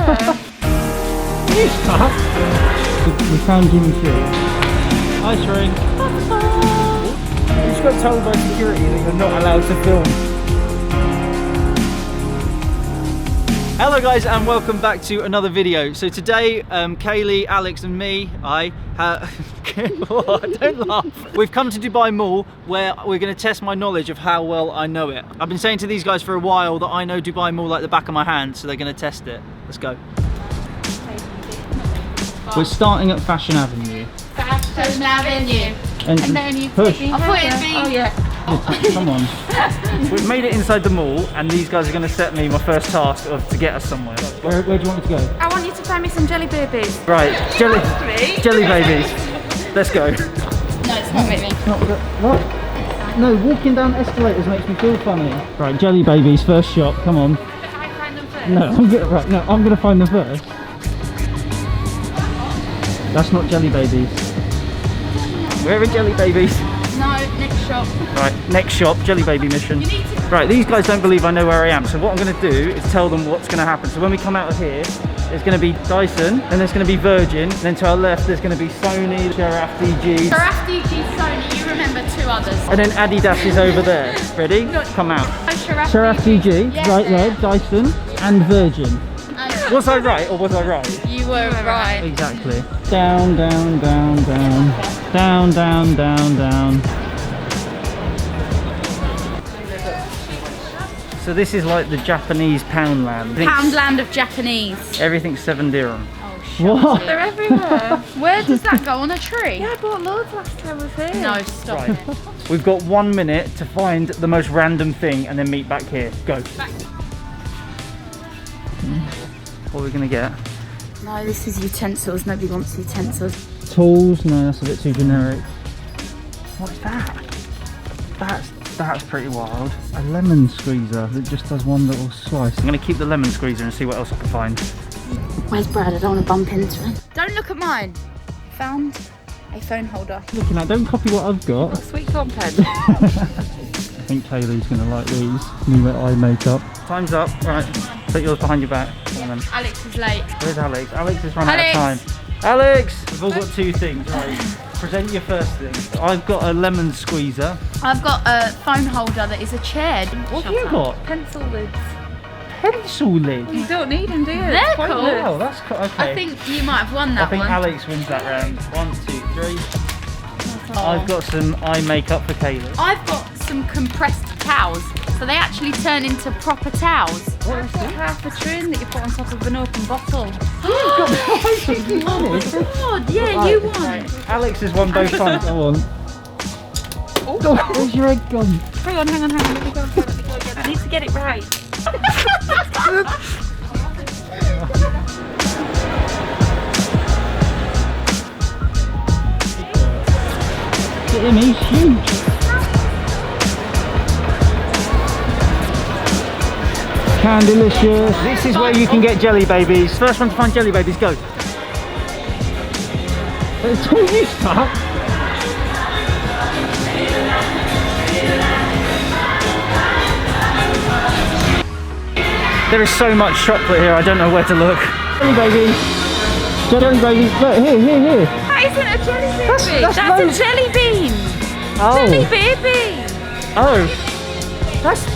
You stop. We found Jimmy Shoe. Ice ring. You just got told by security that you're not allowed to film. Hello guys and welcome back to another video. So today, Kaylee, Alex and me, don't laugh. We've come to Dubai Mall where we're going to test my knowledge of how well I know it. I've been saying to these guys for a while that I know Dubai Mall like the back of my hand, so they're going to test it. Let's go. We're starting at Fashion Avenue. Fashion Avenue. And then you push. I thought it'd be... Oh yeah. Come on. We've made it inside the mall and these guys are going to set me my first task to get us somewhere. Where do you want me to go? I want you to find me some jelly babies. Right, jelly babies. Let's go. No, it's not moving. What? No, walking down escalators makes me feel funny. Right, jelly babies, first shop, come on. Can I find them first? No, I'm gonna find them first. That's not jelly babies. Where are jelly babies? No, next shop. Right, next shop, jelly baby mission. Right, these guys don't believe I know where I am, so what I'm going to do is tell them what's going to happen. So when we come out of here, there's going to be Dyson, then there's going to be Virgin, then to our left there's going to be Sony, Giraffe DG. Giraffe DG, Sony, you remember two others. And then Adidas is over there. Ready? Come out. Giraffe DG, yes, right there, Dyson, and Virgin. Was I right or was I right? You were right. Exactly. Down, down, down, down. Down, down, down, down. So this is like the Japanese Poundland. Poundland of Japanese. Everything's 7 dirham. Oh, shit. What? They're everywhere. Where does that go? On a tree? Yeah, I bought loads last time I was here. No, stop. Right. We've got 1 minute to find the most random thing and then meet back here. Go. What are we going to get? No, this is utensils. Nobody wants utensils. Tools? No, that's a bit too generic. What's that? That's pretty wild. A lemon squeezer that just does one little slice. I'm going to keep the lemon squeezer and see what else I can find. Where's Brad? I don't want to bump into him. Don't look at mine. Found a phone holder. Looking at, don't copy what I've got. Sweet corn pen. I think Kaylee's going to like these. New eye makeup. Time's up. Right. Put yours behind your back. Yeah. Alex is late. Where's Alex? Alex has run out of time. Alex! We've all got two things, right? Present your first thing. I've got a lemon squeezer. I've got a phone holder that is a chair. What have you got? Pencil lids. Pencil lid. You don't need them, do you? They're cool. Wow, that's cool. Okay. I think you might have won that I think one. Alex wins that round. 1, 2, 3. I've got some eye makeup for Kaylee. I've got some compressed towels. So they actually turn into proper towels. What is this? Half a train that you put on top of an open bottle. Oh God, yeah, you won. Right. Alex has won both times. Go on. Oh, where's your egg gone? Hang on. Let me go again. I need to get it right. Look at him, he's huge. Candylicious. This is where you can get jelly babies. First one to find jelly babies, go. It's all you start. There is so much chocolate here, I don't know where to look. Jelly babies. Jelly babies. Look, here. That isn't a jelly baby. That's That's loads. a jelly bean. Oh. Jelly baby. Oh. That's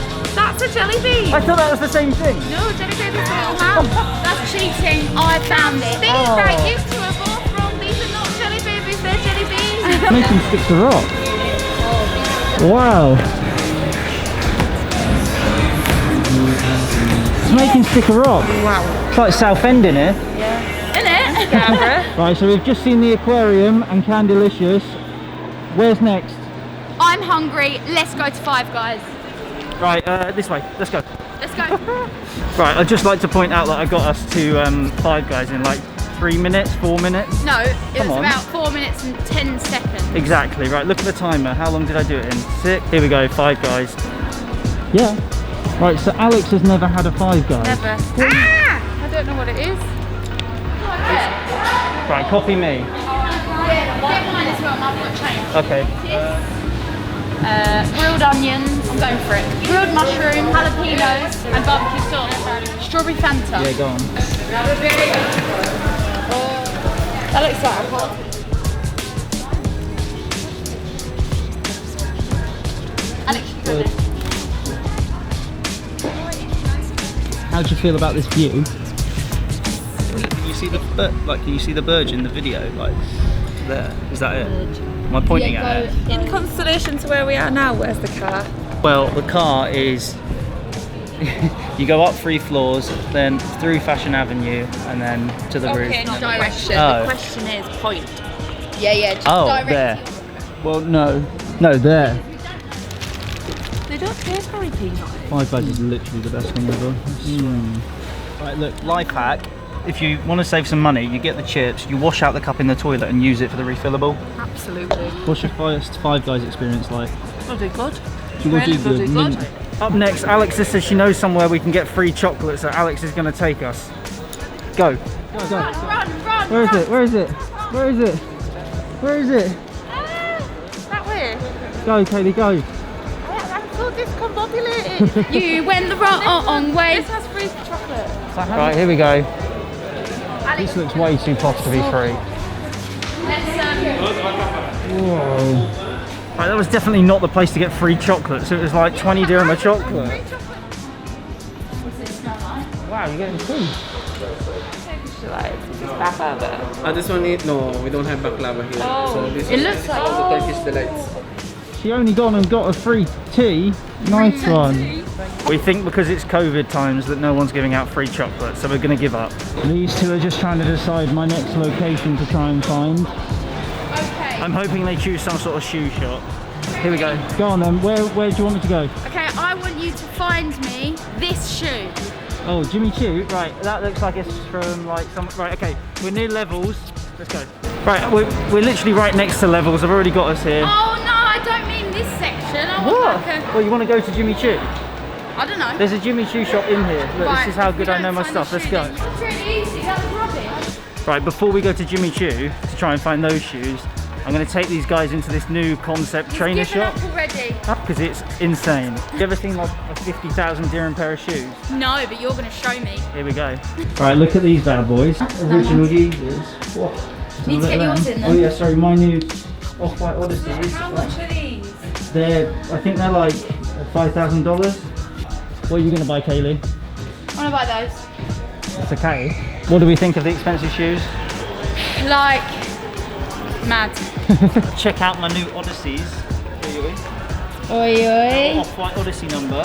a jelly bean. I thought that was the same thing. No, jelly baby's a little man. That's cheating. I found it. These right, you two are both wrong. These are not jelly babies, they're jelly beans. Make them stick to rock. Wow. It's making stick a rock. Wow. It's like Southend in here. Innit? Camera. Right, so we've just seen the aquarium and Candylicious. Where's next? I'm hungry. Let's go to Five Guys. Right, this way. Let's go. Let's go. Right, I'd just like to point out that I got us to Five Guys in like 3 minutes, 4 minutes. No, it Come was on. about 4 minutes and 10 seconds. Exactly, right, look at the timer. How long did I do it in? 6. Here we go, Five Guys. Yeah. Right, so Alex has never had a Five Guys. Never. Ah! I don't know what it is. Right, copy me. Yeah, get mine as well. I've got change. Okay. Grilled onions. I'm going for it. Grilled mushroom, jalapenos, and barbecue sauce. Strawberry Fanta. Yeah, go on. That looks like a pot. How do you feel about this view? Can you see the can you see the Burj in the video? Like there, is that it? Am I pointing at it? In constellation to where we are now, where's the car? Well, the car is. You go up 3 floors, then through Fashion Avenue, and then to the roof. Okay, not direction. Oh. The question is point. Yeah, just direct there. you. Well, no, there. They don't taste very peanut. Five Guys is literally the best thing ever. Right, look, life hack. If you want to save some money, you get the chips, you wash out the cup in the toilet and use it for the refillable. Absolutely. What's your first Five Guys experience like? Bloody good. Really bloody good. Up next, Alex says she knows somewhere we can get free chocolate, so Alex is going to take us. Go. Go. Run. Where is it? Where is it? Where is it? Where is it? That way. Go, Kaylee, go. I'm so discombobulated. You went the wrong way. This has free chocolate. Right, here we go. This looks way too posh to be free. Whoa. Right, that was definitely not the place to get free chocolate, so it was like 20 dirham a chocolate. Wow, you're getting two. This one is no, we don't have baklava here. So this It looks like all the Turkish delights. She only gone and got a free tea. Nice one. We think because it's COVID times that no one's giving out free chocolate, so we're going to give up. These two are just trying to decide my next location to try and find. Okay. I'm hoping they choose some sort of shoe shop. Here we go. Go on then. Where do you want me to go? Okay, I want you to find me this shoe. Oh, Jimmy Choo. Right, that looks like it's from like some. Right, okay. We're near Levels. Let's go. Right, we're literally right next to Levels. I've already got us here. Oh no, I don't mean this section. I want What? like a. Well, you want to go to Jimmy Choo? I don't know. There's a Jimmy Choo shop in here. Look, Right, this is how if we good I don't know my find the stuff. Let's shoe, go. then- It's really easy. That's rubbish. Right, before we go to Jimmy Choo to try and find those shoes, I'm going to take these guys into this new concept trainer Given shop up already. because it's insane. You ever seen like a 50,000 dirham pair of shoes? No, but you're gonna show me. Here we go. Right, look at these bad boys. Original Yeezys. What? Need to get yours in then. Oh yeah, sorry, my new Off-White Odysseys. How much are these? I think they're like $5,000. What are you going to buy, Kaylee? I wanna buy those. It's okay. What do we think of the expensive shoes? Like mad. Check out my new Odysseys. Oi oi. Off-White Odyssey number.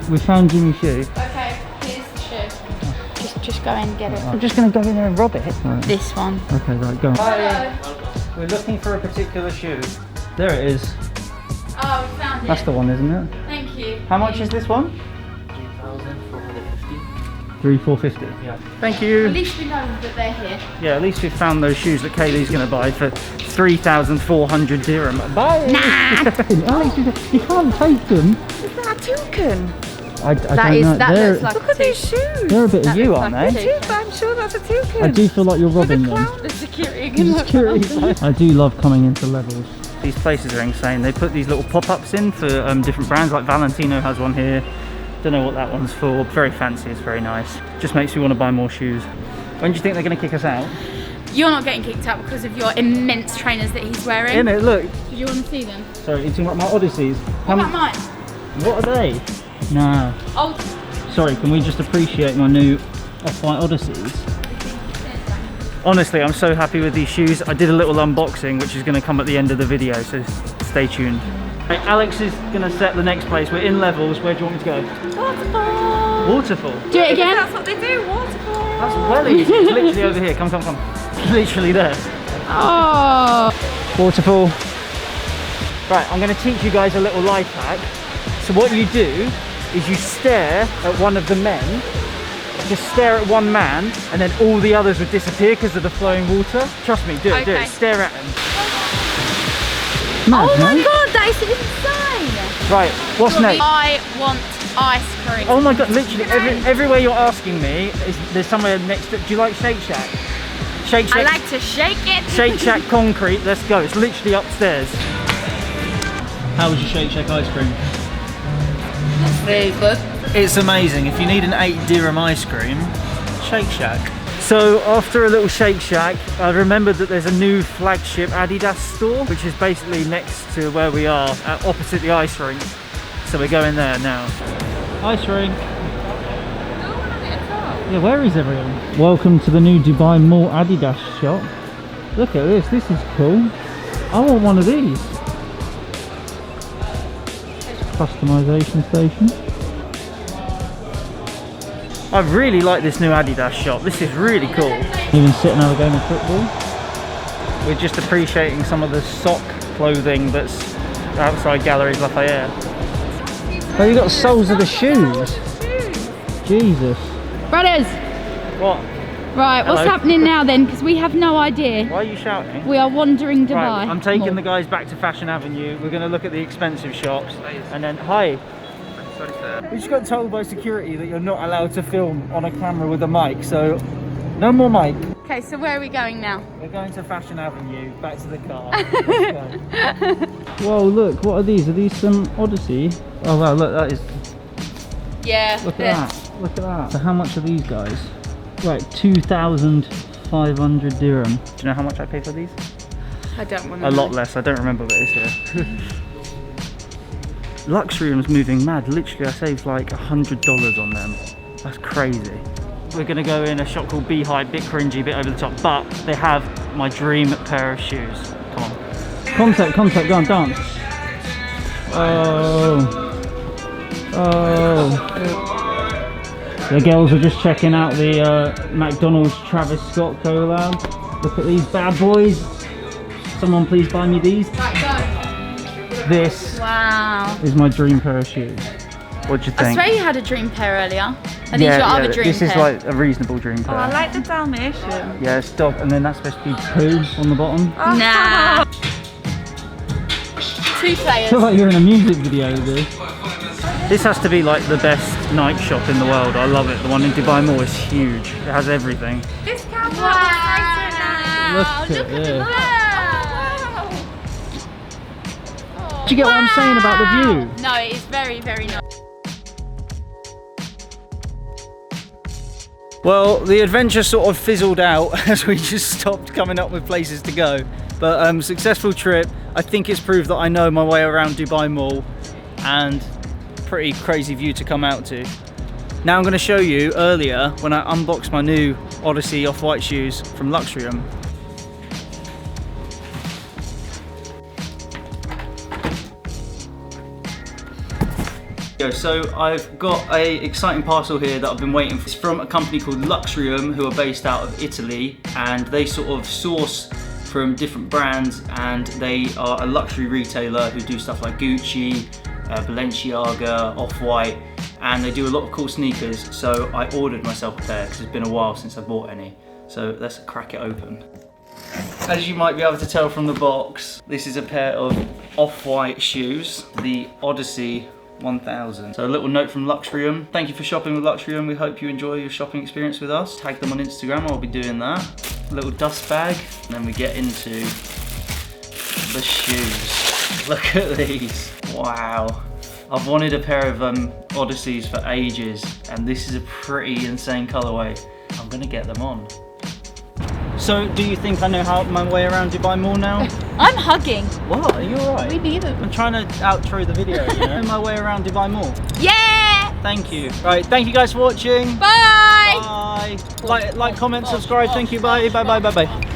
We found Jimmy Choo. Okay, here's the shoe. Just go in and get it. I'm just going to go in there and rob it. Right. This one. Okay, right, go on. Hello. We're looking for a particular shoe. There it is. Oh, we found it. That's the one, isn't it? Thank you. How much is this one? 3,450. Yeah. Thank At you. least we know that they're here. Yeah, at least we've found those shoes that Kaylee's going to buy for 3,400 dirham. Bye. Nah. Alex, you can't take them. Is that a toucan? I don't know. That looks like Look at these shoes. They're a bit of you, looks aren't like they? a I'm sure that's a toucan. I do feel like you're robbing them. The security I do love coming into Levels. These places are insane. They put these little pop-ups in for different brands, like Valentino has one here. Don't know what that one's for. Very fancy, it's very nice. Just makes me want to buy more shoes. When do you think they're going to kick us out? You're not getting kicked out because of your immense trainers that he's wearing. Innit, look. Do you want to see them? Sorry, you're talking about my Odysseys. What about mine? What are they? Nah. Oh, Sorry, can we just appreciate my new Off-White Odysseys? Honestly, I'm so happy with these shoes. I did a little unboxing, which is going to come at the end of the video, so stay tuned. Right, Alex is going to set the next place. We're in Levels. Where do you want me to go? Waterfall. Waterfall. do it again. That's what they do, waterfall. That's well easy. It's literally over here. Come. Literally there. Oh. Waterfall. Right, I'm going to teach you guys a little life hack. So what you do is you stare at one of the men. Just stare at one man, and then all the others would disappear because of the flowing water. Trust me, do it. Okay. Stare at him. Oh my god, that is insane. Right, what's next? I want ice cream. Oh my god, literally everywhere you're asking me, there's somewhere next to. Do you like Shake Shack? Shake Shack. I like to shake it. Shake Shack concrete. Let's go. It's literally upstairs. How was your Shake Shack ice cream? Very good. It's amazing. If you need an 8 dirham ice cream, Shake Shack. So after a little Shake Shack, I remembered that there's a new flagship Adidas store, which is basically next to where we are, opposite the ice rink. So we're going there now. Ice rink. Yeah, where is everyone? Welcome to the new Dubai Mall Adidas shop. Look at this, this is cool. I want one of these. Customization station. I really like this new Adidas shop. This is really cool. Even sit and have a game of football. We're just appreciating some of the sock clothing that's outside Galleries Lafayette. Oh, you got the soles of the shoes. Jesus. Brothers. What? Right, Hello. what's happening now then? Because we have no idea. Why are you shouting? We are wandering Dubai. Right, I'm taking Mall. the guys back to Fashion Avenue. We're going to look at the expensive shops. And then, hi. Sorry, sir. We just got told by security that you're not allowed to film on a camera with a mic, so no more mic. Okay, so where are we going now? We're going to Fashion Avenue, back to the car. Let's go. Whoa, look, what are these? Are these some Odyssey? Oh wow, look, that is... Yeah. Look at that, look at that. So how much are these guys? Right, 2,500 dirham. Do you know how much I paid for these? I don't want to A lot less, I don't remember what it is here. Luxrieme's moving mad. Literally, I saved like $100 on them. That's crazy. We're gonna go in a shop called Beehive, bit cringy, bit over the top, but they have my dream pair of shoes. Come on. Contact, go on, dance. Oh. The girls are just checking out the McDonald's Travis Scott collab. Look at these bad boys. Someone please buy me these. This is my dream pair of shoes. What do you I think? swear you had a dream pair earlier. Are these your other dream this pair? is like a reasonable dream pair. Oh, I like the Dalmatian. Yeah, it's dog, and then that's supposed to be poo on the bottom. Oh. Nah. 2 I players. feel like you're in a music video with this. This has to be like the best night shop in the world. I love it. The one in Dubai Mall is huge. It has everything. This camera Wow. Look at this. Do you get what I'm saying about the view? No, it is very, very nice. Well, the adventure sort of fizzled out as we just stopped coming up with places to go. But successful trip. I think it's proved that I know my way around Dubai Mall, and pretty crazy view to come out to. Now I'm going to show you earlier when I unboxed my new Odyssey off-white shoes from Luxrieme. So I've got a exciting parcel here that I've been waiting for. It's from a company called Luxrieme, who are based out of Italy, and they sort of source from different brands, and they are a luxury retailer who do stuff like Gucci, Balenciaga, Off-White, and they do a lot of cool sneakers. So I ordered myself a pair because it's been a while since I bought any. So let's crack it open. As you might be able to tell from the box, this is a pair of Off-White shoes, the Odyssey 1000. So a little note from Luxrieme. Thank you for shopping with Luxrieme. We hope you enjoy your shopping experience with us. Tag them on Instagram, I'll be doing that. A little dust bag, and then we get into the shoes. Look at these. Wow. I've wanted a pair of Odysseys for ages, and this is a pretty insane colorway. I'm gonna get them on. So, do you think I know my way around Dubai Mall now? I'm hugging. What? Are you alright? We need them. I'm trying to outro the video, you know? My way around Dubai Mall. Yeah! Thank you. Right, thank you guys for watching. Bye! Bye. Like, comment, subscribe. Thank you. Bye. Bye. Bye. Bye. Bye.